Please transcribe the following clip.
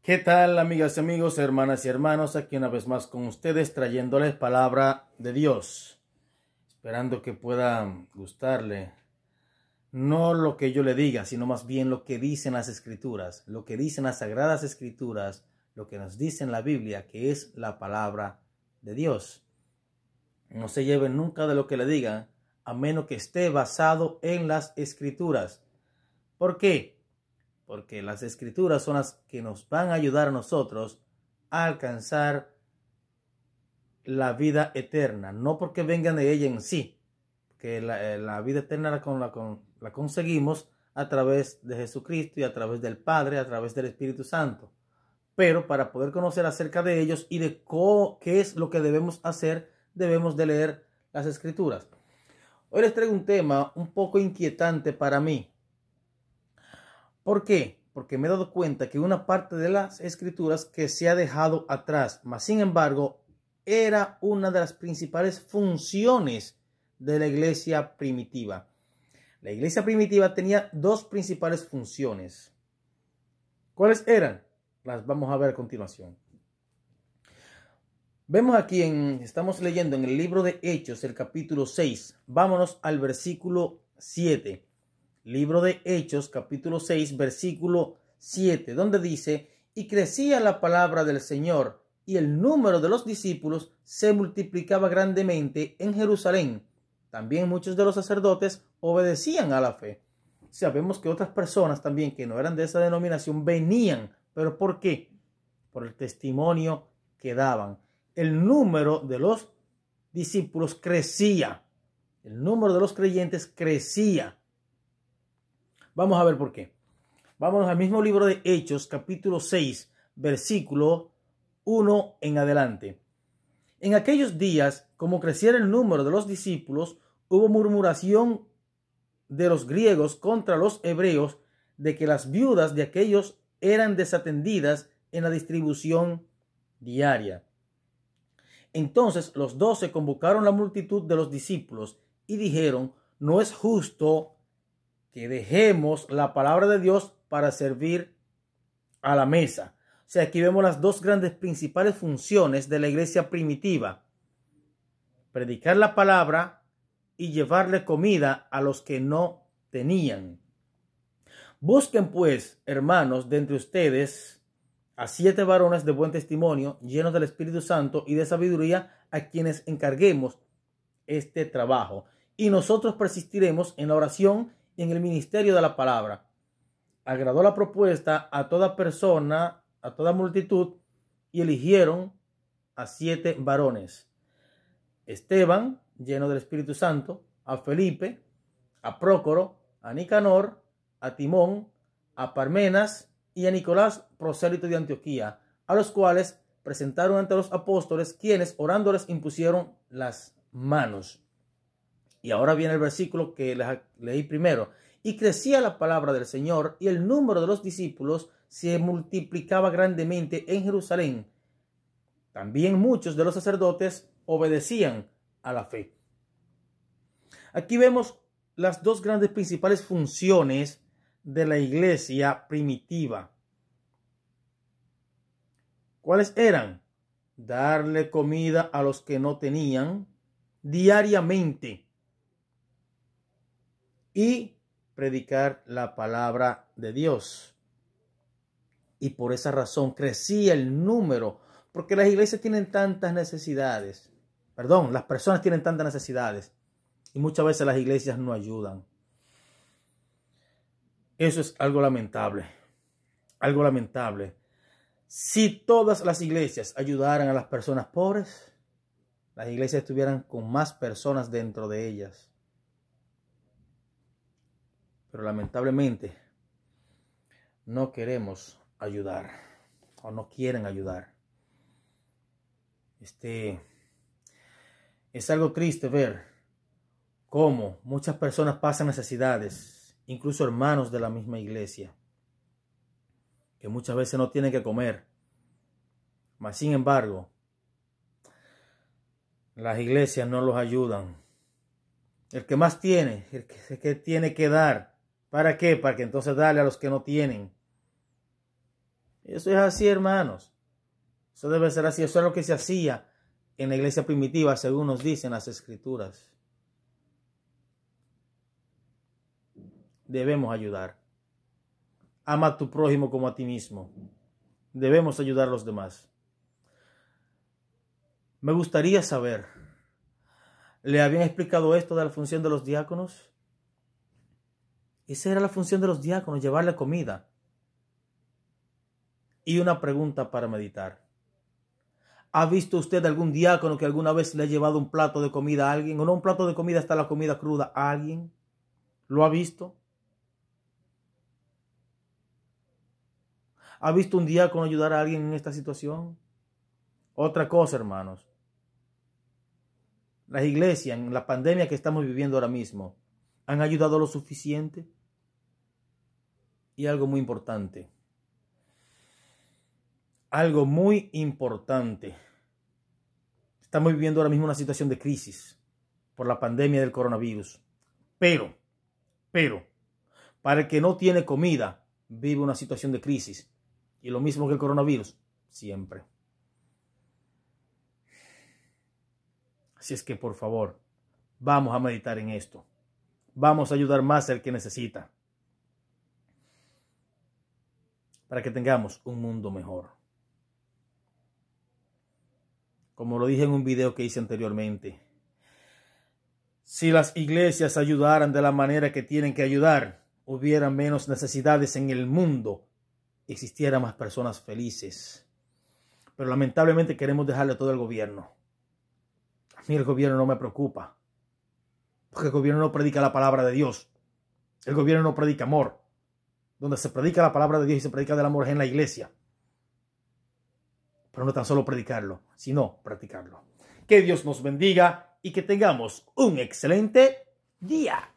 ¿Qué tal, amigas y amigos, hermanas y hermanos? Aquí una vez más con ustedes trayéndoles palabra de Dios. Esperando que pueda gustarle. No lo que yo le diga, sino más bien lo que dicen las Escrituras. Lo que dicen las Sagradas Escrituras. Lo que nos dice en la Biblia, que es la palabra de Dios. No se lleven nunca de lo que le digan, a menos que esté basado en las Escrituras. ¿Por qué? Porque las Escrituras son las que nos van a ayudar a nosotros a alcanzar la vida eterna. No porque vengan de ella en sí, que la vida eterna la conseguimos a través de Jesucristo y a través del Padre, a través del Espíritu Santo. Pero para poder conocer acerca de ellos y de qué es lo que debemos hacer, debemos de leer las Escrituras. Hoy les traigo un tema un poco inquietante para mí. ¿Por qué? Porque me he dado cuenta que una parte de las Escrituras que se ha dejado atrás, mas sin embargo, era una de las principales funciones de la iglesia primitiva. La iglesia primitiva tenía dos principales funciones. ¿Cuáles eran? Las vamos a ver a continuación. Vemos aquí, estamos leyendo en el libro de Hechos, el capítulo 6. Vámonos al versículo 7. Libro de Hechos, capítulo 6, versículo 7, donde dice: y crecía la palabra del Señor, y el número de los discípulos se multiplicaba grandemente en Jerusalén. También muchos de los sacerdotes obedecían a la fe. Sabemos que otras personas también que no eran de esa denominación venían. ¿Pero por qué? Por el testimonio que daban. El número de los discípulos crecía. El número de los creyentes crecía. Vamos a ver por qué. Vamos al mismo libro de Hechos, capítulo 6, versículo 1 en adelante. En aquellos días, como creciera el número de los discípulos, hubo murmuración de los griegos contra los hebreos de que las viudas de aquellos eran desatendidas en la distribución diaria. Entonces los 12 convocaron la multitud de los discípulos y dijeron: no es justo que dejemos la palabra de Dios para servir a la mesa. O sea, aquí vemos las dos grandes principales funciones de la iglesia primitiva: predicar la palabra y llevarle comida a los que no tenían. Busquen pues, hermanos, de entre ustedes a 7 varones de buen testimonio, llenos del Espíritu Santo y de sabiduría, a quienes encarguemos este trabajo. Y nosotros persistiremos en la oración y en el ministerio de la palabra. Agradó la propuesta a toda persona, a toda multitud, y eligieron a 7 varones: Esteban, lleno del Espíritu Santo; a Felipe; a Prócoro; a Nicanor; a Timón; a Parmenas; y a Nicolás, prosélito de Antioquía, a los cuales presentaron ante los apóstoles, quienes orándoles impusieron las manos. Y ahora viene el versículo que les leí primero. Y crecía la palabra del Señor, y el número de los discípulos se multiplicaba grandemente en Jerusalén. También muchos de los sacerdotes obedecían a la fe. Aquí vemos las dos grandes principales funciones de la iglesia primitiva. ¿Cuáles eran? Darle comida a los que no tenían diariamente y predicar la palabra de Dios. Y por esa razón crecía el número, porque las iglesias tienen tantas necesidades. Las personas tienen tantas necesidades y muchas veces las iglesias no ayudan. Eso es algo lamentable. Algo lamentable. Si todas las iglesias ayudaran a las personas pobres, las iglesias estuvieran con más personas dentro de ellas. Pero lamentablemente no queremos ayudar o no quieren ayudar. Es algo triste ver cómo muchas personas pasan necesidades, incluso hermanos de la misma iglesia, que muchas veces no tienen que comer. Mas sin embargo, las iglesias no los ayudan. El que más tiene, el que tiene que dar. ¿Para qué? Para que entonces darle a los que no tienen. Eso es así, hermanos. Eso debe ser así. Eso es lo que se hacía en la iglesia primitiva, según nos dicen las escrituras. Debemos ayudar. Ama a tu prójimo como a ti mismo. Debemos ayudar a los demás. Me gustaría saber, ¿le habían explicado esto de la función de los diáconos? Esa era la función de los diáconos, llevarle comida. Y una pregunta para meditar. ¿Ha visto usted algún diácono que alguna vez le ha llevado un plato de comida a alguien? ¿O no un plato de comida hasta la comida cruda a alguien? ¿Lo ha visto? ¿Ha visto un diácono ayudar a alguien en esta situación? Otra cosa, hermanos. Las iglesias, en la pandemia que estamos viviendo ahora mismo, ¿han ayudado lo suficiente? Y algo muy importante. Algo muy importante. Estamos viviendo ahora mismo una situación de crisis por la pandemia del coronavirus. Pero, para el que no tiene comida, vive una situación de crisis. Y lo mismo que el coronavirus, siempre. Así es que, por favor, vamos a meditar en esto. Vamos a ayudar más al que necesita. Para que tengamos un mundo mejor. Como lo dije en un video que hice anteriormente, si las iglesias ayudaran de la manera que tienen que ayudar, hubiera menos necesidades en el mundo, existieran más personas felices. Pero lamentablemente queremos dejarle todo al gobierno. A mí el gobierno no me preocupa, porque el gobierno no predica la palabra de Dios. El gobierno no predica amor. Donde se predica la palabra de Dios y se predica del amor es en la iglesia. Pero no tan solo predicarlo, sino practicarlo. Que Dios nos bendiga y que tengamos un excelente día.